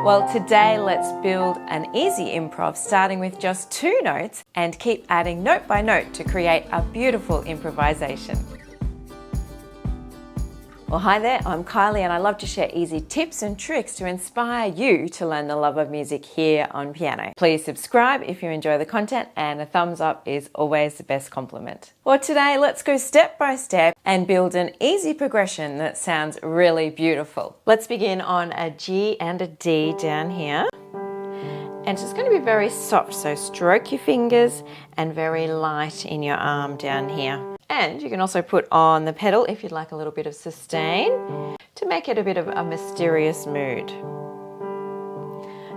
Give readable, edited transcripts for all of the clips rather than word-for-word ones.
Well, today let's build an easy improv starting with just 2 notes and keep adding note by note to create a beautiful improvisation. Well, hi there, I'm Kylie and I love to share easy tips and tricks to inspire you to learn the love of music here on piano. Please subscribe if you enjoy the content, and a thumbs up is always the best compliment. Well, today let's go step by step and build an easy progression that sounds really beautiful. Let's begin on a G and a D down here. And it's just going to be very soft, so stroke your fingers and very light in your arm down here. And you can also put on the pedal if you'd like a little bit of sustain to make it a bit of a mysterious mood.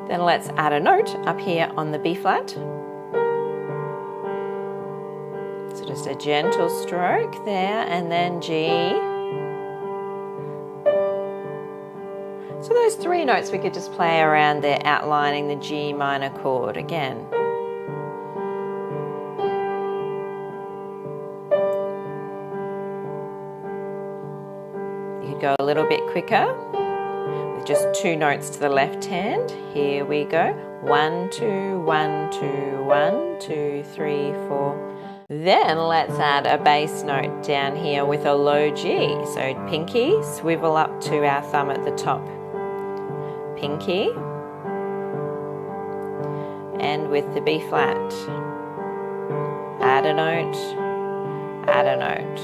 Then let's add a note up here on the B flat. So just a gentle stroke there, and then G. So those 3 notes we could just play around there, outlining the G minor chord again. You could go a little bit quicker with just 2 notes to the left hand. Here we go. 1, 2, 1, 2, 1, 2, 3, 4. Then let's add a bass note down here with a low G. So pinky, swivel up to our thumb at the top. Pinky, and with the B flat, add a note, add a note.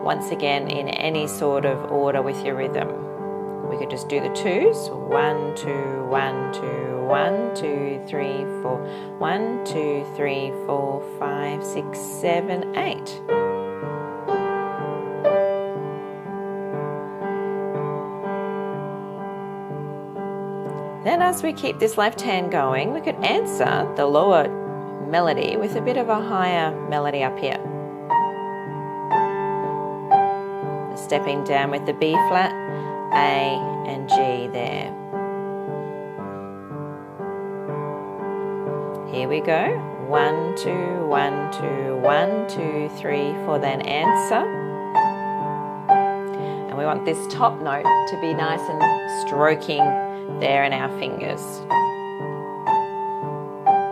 Once again, in any sort of order with your rhythm. We could just do the 2s. 1, 2, 1, 2, 1, 2, 3, 4. 1, 2, 3, 4, 5, 6, 7, 8. Then as we keep this left hand going, we could answer the lower melody with a bit of a higher melody up here. Stepping down with the B flat, A and G there. Here we go. 1, 2, 1, 2, 1, 2, 3, 4, then answer. And we want this top note to be nice and stroking there in our fingers.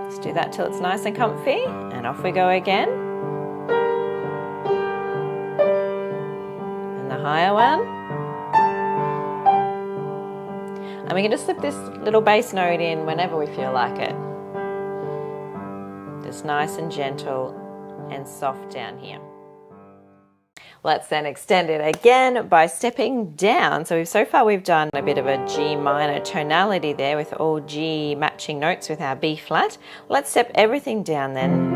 Let's do that till it's nice and comfy, and off we go again. And the higher one. And we can just slip this little bass note in whenever we feel like it. Just nice and gentle and soft down here. Let's then extend it again by stepping down. So far we've done a bit of a G minor tonality there with all G matching notes with our B flat. Let's step everything down then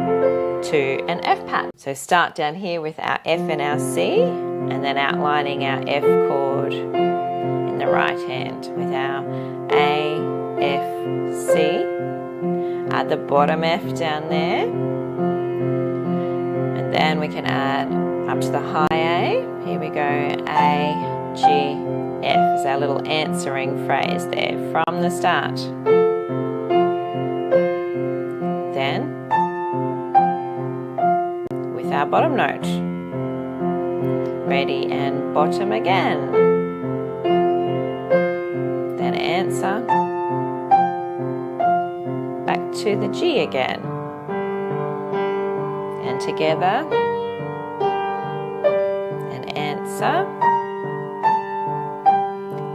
to an F pat. So start down here with our F and our C, and then outlining our F chord in the right hand with our A, F, C. Add the bottom F down there. And then we can add up to the high A. Here we go, A, G, F is our little answering phrase there from the start. Then, with our bottom note, ready and bottom again. Then answer, back to the G again. And together,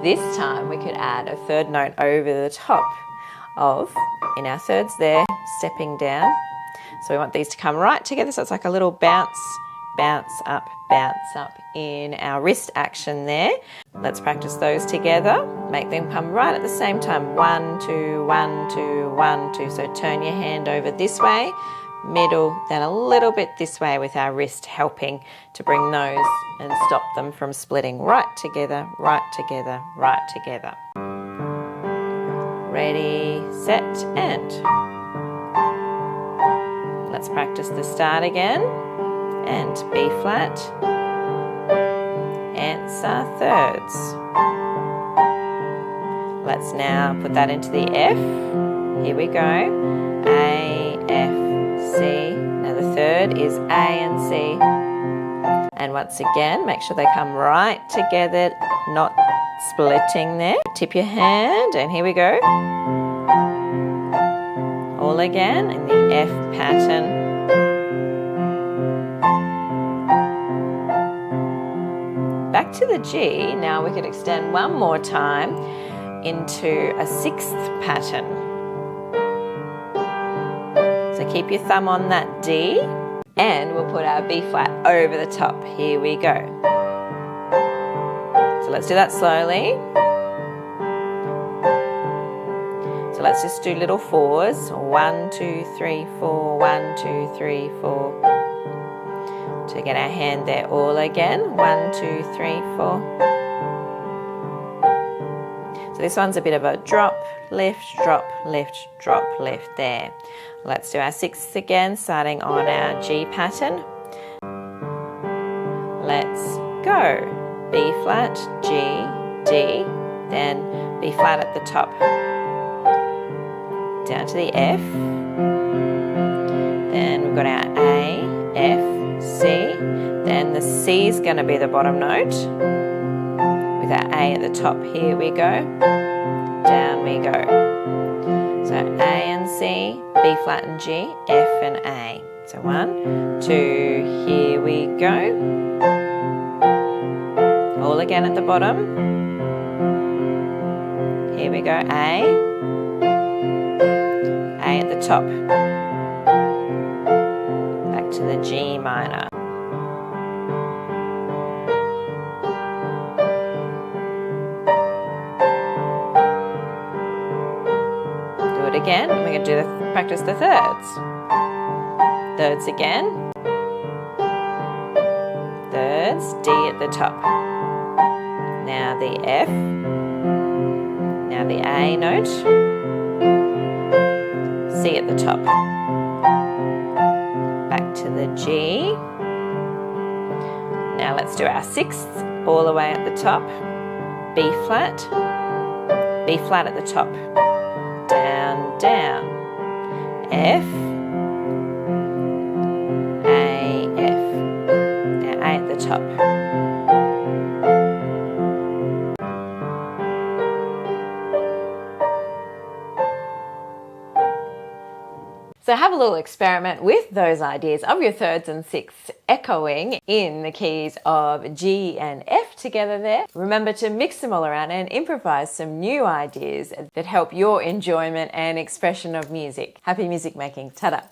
this time we could add a 3rd note over the top of, in our 3rds there, stepping down. So we want these to come right together, so it's like a little bounce, bounce up in our wrist action there. Let's practice those together. Make them come right at the same time. 1, 2, 1, 2, 1, 2. So turn your hand over this way, middle, then a little bit this way with our wrist helping to bring those and stop them from splitting. Right together, right together, right together. Ready, set, and. Let's practice the start again. And B flat. Answer 3rds. Let's now put that into the F. Here we go. A, F, C. Now the 3rd is A and C. And once again, make sure they come right together, not splitting there. Tip your hand, and here we go. All again in the F pattern. Back to the G. Now we could extend one more time into a sixth pattern. So keep your thumb on that D, and we'll put our B flat over the top. Here we go. So let's do that slowly. So let's just do little fours. 1, 2, 3, 4, 1, 2, 3, 4. To get our hand there all again. 1, 2, 3, 4. So this one's a bit of a drop, lift, drop, lift, drop, lift there. Let's do our sixths again, starting on our G pattern. Let's go. B flat, G, D, then B flat at the top. Down to the F. Then we've got our A, F, C. Then the C is going to be the bottom note. With our A at the top, here we go. Down we go. So A and C, B flat and G, F and A. So 1, 2, here we go. All again at the bottom. Here we go, A at the top. Back to the G minor. Do it again. We're going to practice the thirds. Thirds again. Thirds, D at the top. Now the F. Now the A note. C at the top. Back to the G. Now let's do our sixths all the way at the top. B flat at the top. Down, down. F, A, F. Now A at the top. So have a little experiment with those ideas of your thirds and sixths echoing in the keys of G and F together there. Remember to mix them all around and improvise some new ideas that help your enjoyment and expression of music. Happy music making. Ta-da!